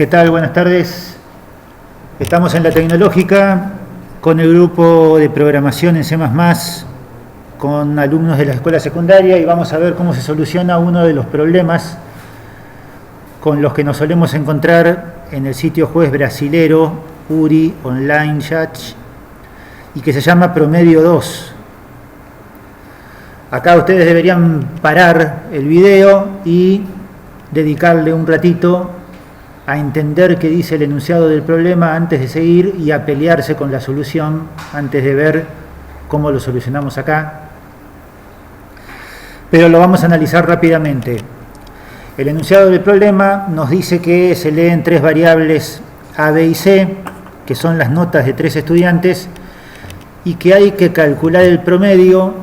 ¿Qué tal? Buenas tardes. Estamos en la Tecnológica con el grupo de programación en C++, con alumnos de la escuela secundaria, y vamos a ver cómo se soluciona uno de los problemas con los que nos solemos encontrar en el sitio juez brasilero URI Online Judge, y que se llama Promedio 2. Acá ustedes deberían parar el video y dedicarle un ratito a entender qué dice el enunciado del problema antes de seguir, y a pelearse con la solución antes de ver cómo lo solucionamos acá. Pero lo vamos a analizar rápidamente. El enunciado del problema nos dice que se leen tres variables A, B y C, que son las notas de tres estudiantes, y que hay que calcular el promedio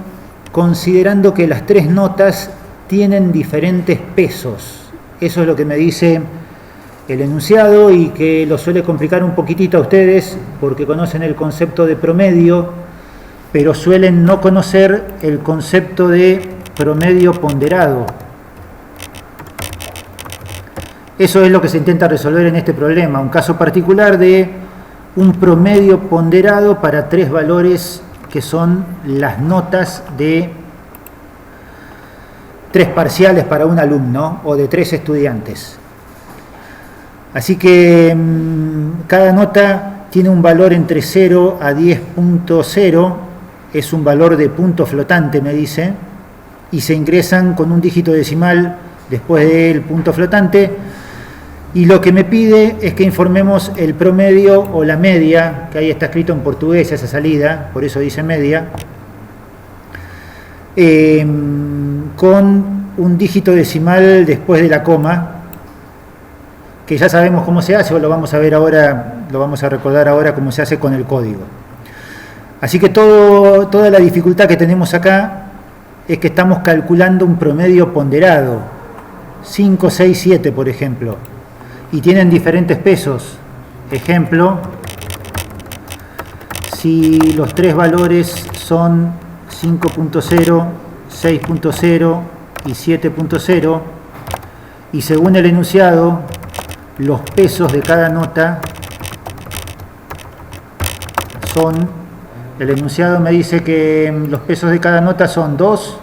considerando que las tres notas tienen diferentes pesos. Eso es lo que me dice el enunciado, y que lo suele complicar un poquitito a ustedes porque conocen el concepto de promedio, pero suelen no conocer el concepto de promedio ponderado. Eso es lo que se intenta resolver en este problema, un caso particular de un promedio ponderado para tres valores que son las notas de tres parciales para un alumno o de tres estudiantes. Así que cada nota tiene un valor entre 0 a 10.0, es un valor de punto flotante, me dice, y se ingresan con un dígito decimal después del punto flotante, y lo que me pide es que informemos el promedio o la media, que ahí está escrito en portugués esa salida, por eso dice media, con un dígito decimal después de la coma, que ya sabemos cómo se hace, o lo vamos a ver ahora, lo vamos a recordar ahora cómo se hace con el código. Así que toda la dificultad que tenemos acá es que estamos calculando un promedio ponderado, 5, 6, 7 por ejemplo, y tienen diferentes pesos. Ejemplo, si los tres valores son 5.0, 6.0 y 7.0, y según el enunciado, los pesos de cada nota son, el enunciado me dice que los pesos de cada nota son 2,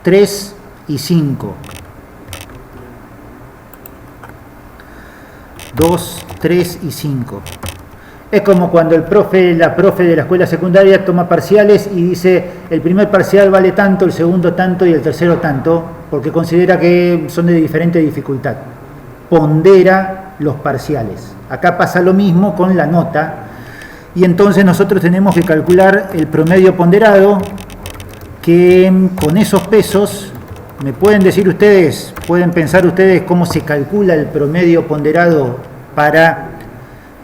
3 y 5. 2, 3 y 5. Es como cuando la profe de la escuela secundaria toma parciales y dice el primer parcial vale tanto, el segundo tanto y el tercero tanto, porque considera que son de diferente dificultad. Pondera los parciales. Acá pasa lo mismo con la nota, y entonces nosotros tenemos que calcular el promedio ponderado, que con esos pesos, ¿me pueden decir ustedes, pueden pensar ustedes cómo se calcula el promedio ponderado para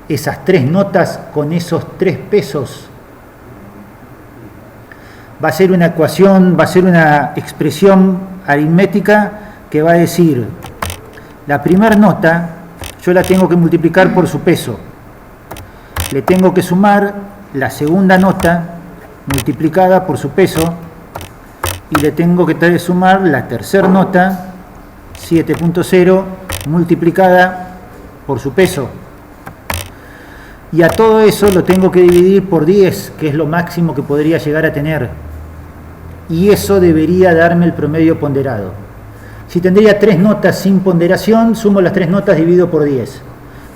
esas tres notas con esos tres pesos? Va a ser una ecuación, va a ser una expresión aritmética que va a decir: la primera nota yo la tengo que multiplicar por su peso, le tengo que sumar la segunda nota multiplicada por su peso, y le tengo que sumar la tercera nota, 7.0, multiplicada por su peso. Y a todo eso lo tengo que dividir por 10, que es lo máximo que podría llegar a tener. Y eso debería darme el promedio ponderado. Si tendría tres notas sin ponderación, sumo las tres notas, divido por 10.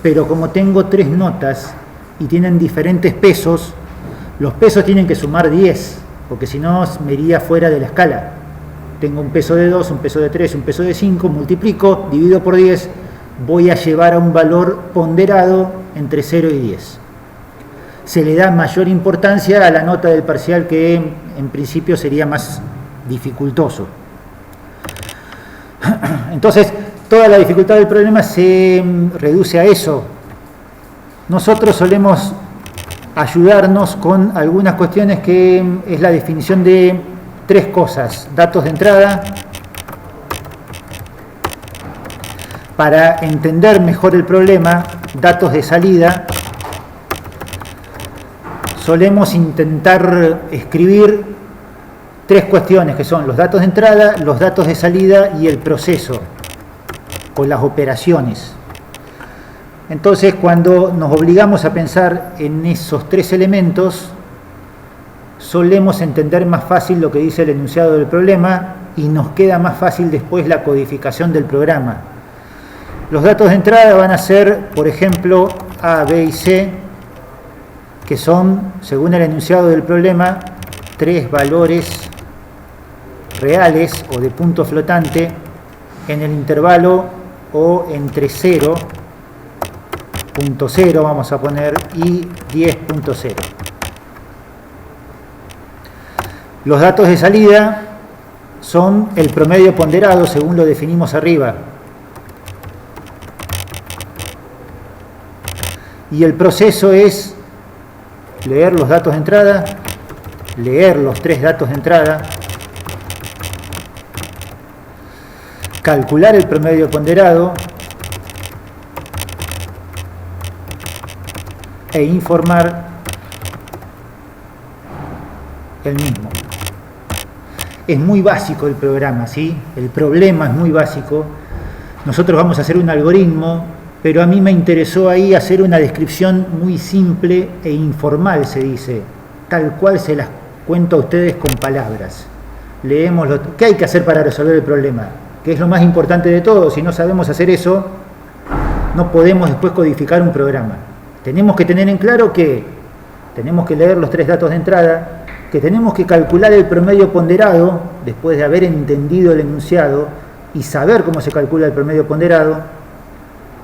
Pero como tengo tres notas y tienen diferentes pesos, los pesos tienen que sumar 10, porque si no me iría fuera de la escala. Tengo un peso de 2, un peso de 3, un peso de 5, multiplico, divido por 10, voy a llevar a un valor ponderado entre 0 y 10. Se le da mayor importancia a la nota del parcial, que en principio sería más dificultoso. Entonces, toda la dificultad del problema se reduce a eso. Nosotros solemos ayudarnos con algunas cuestiones, que es la definición de tres cosas: datos de entrada, para entender mejor el problema; datos de salida. Solemos intentar escribir tres cuestiones, que son los datos de entrada, los datos de salida y el proceso o las operaciones. Entonces, cuando nos obligamos a pensar en esos tres elementos, solemos entender más fácil lo que dice el enunciado del problema y nos queda más fácil después la codificación del programa. Los datos de entrada van a ser, por ejemplo, A, B y C, que son, según el enunciado del problema, tres valores reales o de punto flotante en el intervalo o entre 0.0 vamos a poner y 10.0. Los datos de salida son el promedio ponderado según lo definimos arriba. Y el proceso es leer los datos de entrada, leer los tres datos de entrada, calcular el promedio ponderado e informar el mismo. Es muy básico el programa, ¿sí? El problema es muy básico. Nosotros vamos a hacer un algoritmo, pero a mí me interesó ahí hacer una descripción muy simple e informal, se dice, tal cual se las cuento a ustedes con palabras. Leemos ¿qué hay que hacer para resolver el problema? Que es lo más importante de todo. Si no sabemos hacer eso, no podemos después codificar un programa. Tenemos que tener en claro que tenemos que leer los tres datos de entrada, que tenemos que calcular el promedio ponderado después de haber entendido el enunciado y saber cómo se calcula el promedio ponderado,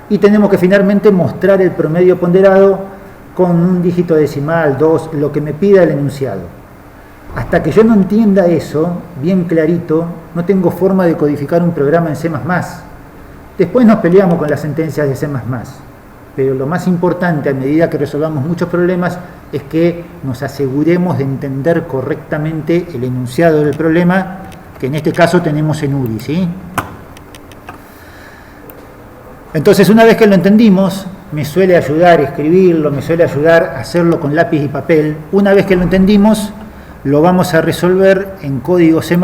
y tenemos que finalmente mostrar el promedio ponderado con un dígito decimal, 2, lo que me pida el enunciado. Hasta que yo no entienda eso bien clarito, no tengo forma de codificar un programa en C++. Después nos peleamos con las sentencias de C++. Pero lo más importante a medida que resolvamos muchos problemas es que nos aseguremos de entender correctamente el enunciado del problema, que en este caso tenemos en URI, ¿sí? Entonces, una vez que lo entendimos, me suele ayudar escribirlo, me suele ayudar hacerlo con lápiz y papel. Una vez que lo entendimos, lo vamos a resolver en código C++,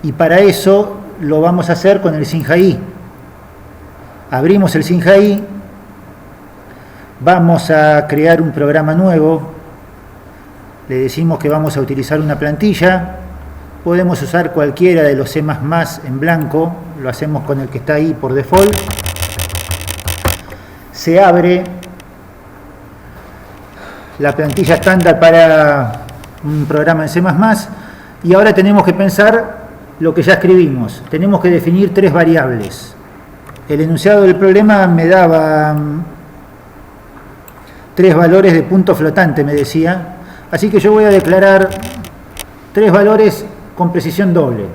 y para eso lo vamos a hacer con el SINJAI. Abrimos el SINJAI. Vamos a crear un programa nuevo, le decimos que vamos a utilizar una plantilla, podemos usar cualquiera de los C++ en blanco, lo hacemos con el que está ahí por default. Se abre la plantilla estándar para un programa en C++ y ahora tenemos que pensar lo que ya escribimos. Tenemos que definir tres variables. El enunciado del problema me daba tres valores de punto flotante, me decía. Así que yo voy a declarar tres valores con precisión doble.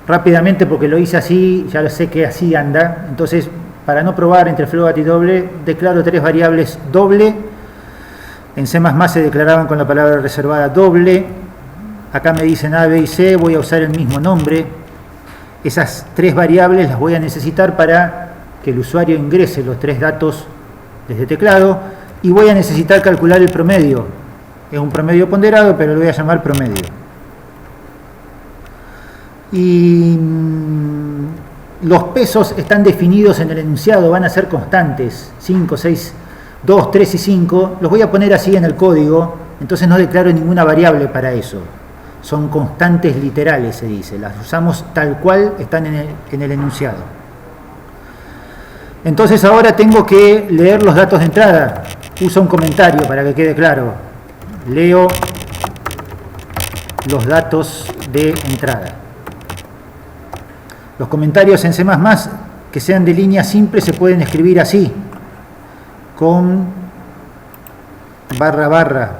Rápidamente, porque lo hice así, ya lo sé que así anda. Entonces, para no probar entre float y doble, declaro tres variables doble. En C++ se declaraban con la palabra reservada doble. Acá me dicen A, B y C, voy a usar el mismo nombre. Esas tres variables las voy a necesitar para que el usuario ingrese los tres datos desde teclado, y voy a necesitar calcular el promedio. Es un promedio ponderado, pero lo voy a llamar promedio. Y los pesos están definidos en el enunciado, van a ser constantes, 5, 6, 2, 3 y 5. Los voy a poner así en el código, entonces no declaro ninguna variable para eso. Son constantes literales, se dice, las usamos tal cual están en el enunciado. Entonces ahora tengo que leer los datos de entrada. Uso un comentario para que quede claro. Leo los datos de entrada. Los comentarios en C++ que sean de línea simple se pueden escribir así, con barra.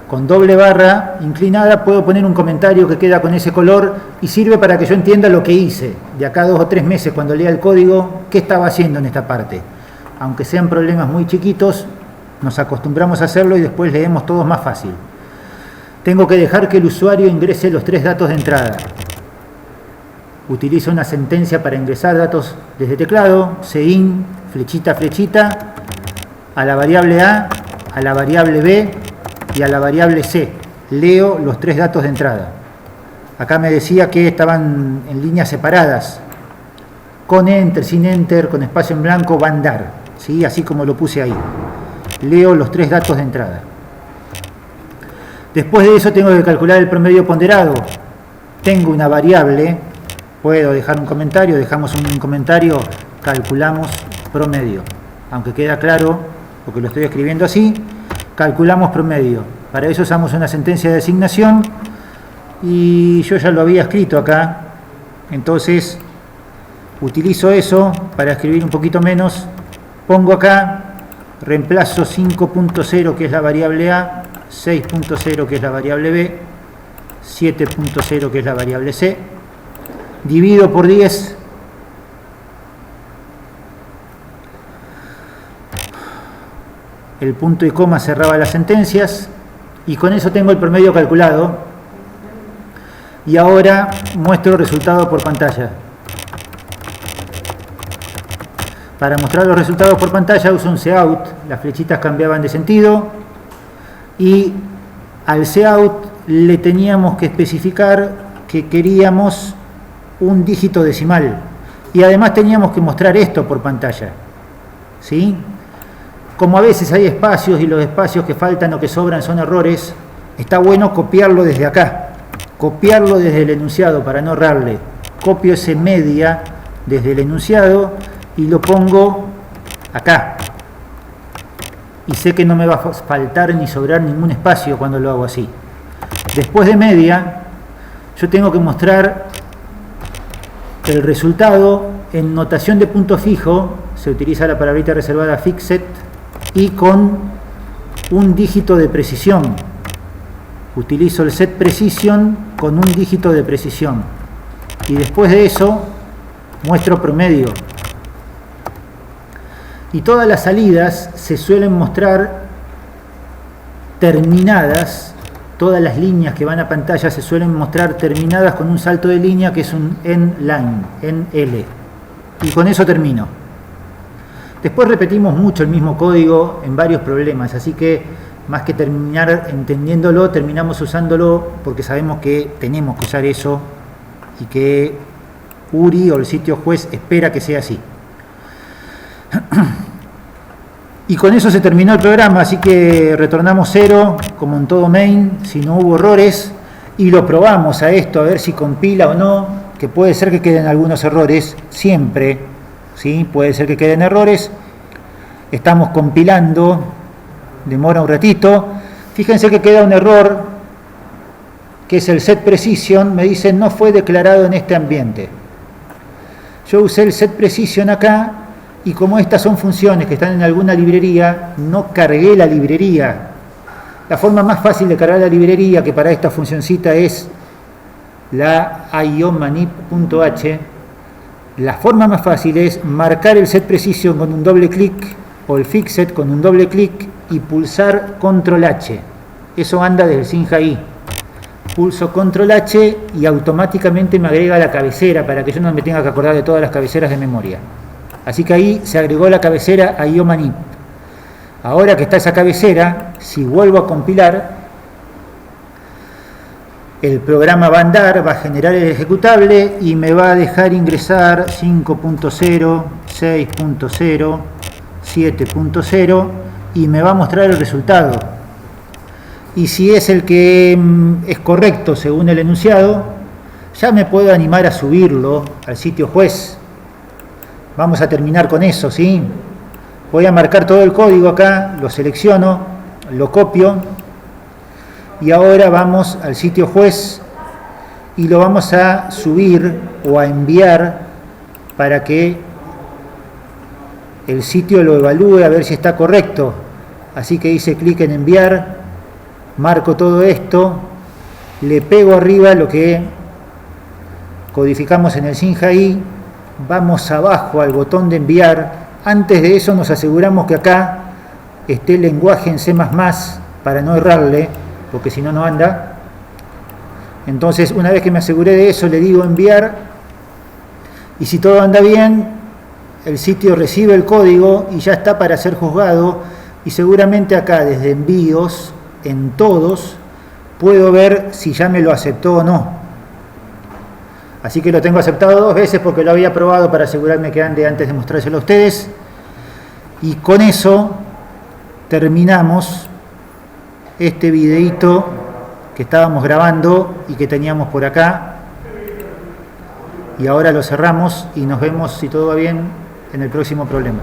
Con doble barra inclinada puedo poner un comentario que queda con ese color y sirve para que yo entienda lo que hice. De acá a 2 o 3 meses, cuando lea el código, qué estaba haciendo en esta parte. Aunque sean problemas muy chiquitos, nos acostumbramos a hacerlo y después leemos todos más fácil. Tengo que dejar que el usuario ingrese los tres datos de entrada. Utilizo una sentencia para ingresar datos desde teclado, cin, flechita, a la variable A, a la variable B y a la variable C. Leo los tres datos de entrada. Acá me decía que estaban en líneas separadas. con enter, sin enter, con espacio en blanco, va a andar, ¿sí? Así como lo puse ahí. Leo los 3 datos de entrada. Después de eso tengo que calcular el promedio ponderado. Tengo una variable, puedo dejar un comentario, dejamos un comentario, calculamos promedio. Aunque queda claro, porque lo estoy escribiendo así, calculamos promedio. Para eso usamos una sentencia de asignación y yo ya lo había escrito acá, entonces utilizo eso para escribir un poquito menos. Pongo acá, reemplazo 5.0 que es la variable A, 6.0 que es la variable B, 7.0 que es la variable C, divido por 10, el punto y coma cerraba las sentencias y con eso tengo el promedio calculado. Y ahora muestro el resultado por pantalla. Para mostrar los resultados por pantalla uso un cout, las flechitas cambiaban de sentido y al cout le teníamos que especificar que queríamos un dígito decimal y además teníamos que mostrar esto por pantalla, ¿sí? Como a veces hay espacios y los espacios que faltan o que sobran son errores, está bueno copiarlo desde acá, copiarlo desde el enunciado para no errarle. Copio ese media desde el enunciado y lo pongo acá. Y sé que no me va a faltar ni sobrar ningún espacio cuando lo hago así. Después de media, yo tengo que mostrar el resultado en notación de punto fijo, se utiliza la palabrita reservada fixed, y con un dígito de precisión. Utilizo el set precision con un dígito de precisión. Y después de eso, muestro promedio. Y todas las salidas se suelen mostrar terminadas, todas las líneas que van a pantalla se suelen mostrar terminadas con un salto de línea que es un n-line, n-l. Y con eso termino. Después repetimos mucho el mismo código en varios problemas, así que más que terminar entendiéndolo, terminamos usándolo porque sabemos que tenemos que usar eso y que URI o el sitio juez espera que sea así. Y con eso se terminó el programa, así que retornamos 0, como en todo main, si no hubo errores, y lo probamos a esto, a ver si compila o no, que puede ser que queden algunos errores, siempre, ¿sí? Puede ser que queden errores. Estamos compilando, demora un ratito. Fíjense que queda un error, que es el set precision, me dice no fue declarado en este ambiente. Yo usé el set precision acá, y como estas son funciones que están en alguna librería, no cargué la librería. La forma más fácil de cargar la librería, que para esta funcioncita es la iomanip.h, la forma más fácil es marcar el set precision con un doble clic, o el fixed con un doble clic, y pulsar control H. Eso anda desde el SINJAI. Pulso control H y automáticamente me agrega la cabecera para que yo no me tenga que acordar de todas las cabeceras de memoria. Así que ahí se agregó la cabecera a iomanip. Ahora que está esa cabecera, si vuelvo a compilar, el programa va a andar, va a generar el ejecutable y me va a dejar ingresar 5.0, 6.0, 7.0 y me va a mostrar el resultado. Y si es el que es correcto según el enunciado, ya me puedo animar a subirlo al sitio juez. Vamos a terminar con eso, ¿sí? Voy a marcar todo el código acá, lo selecciono, lo copio y ahora vamos al sitio juez y lo vamos a subir o a enviar para que el sitio lo evalúe a ver si está correcto. Así que hice clic en enviar, marco todo esto, le pego arriba lo que codificamos en el SINJAI, vamos abajo al botón de enviar. Antes de eso nos aseguramos que acá esté el lenguaje en C++ para no errarle, porque si no, no anda. Entonces, una vez que me aseguré de eso, le digo enviar, y si todo anda bien, el sitio recibe el código y ya está para ser juzgado, y seguramente acá desde envíos, en todos, puedo ver si ya me lo aceptó o no. Así que lo tengo aceptado 2 veces porque lo había probado para asegurarme que ande antes de mostrárselo a ustedes. Y con eso terminamos este videíto que estábamos grabando y que teníamos por acá. Y ahora lo cerramos y nos vemos, si todo va bien, en el próximo problema.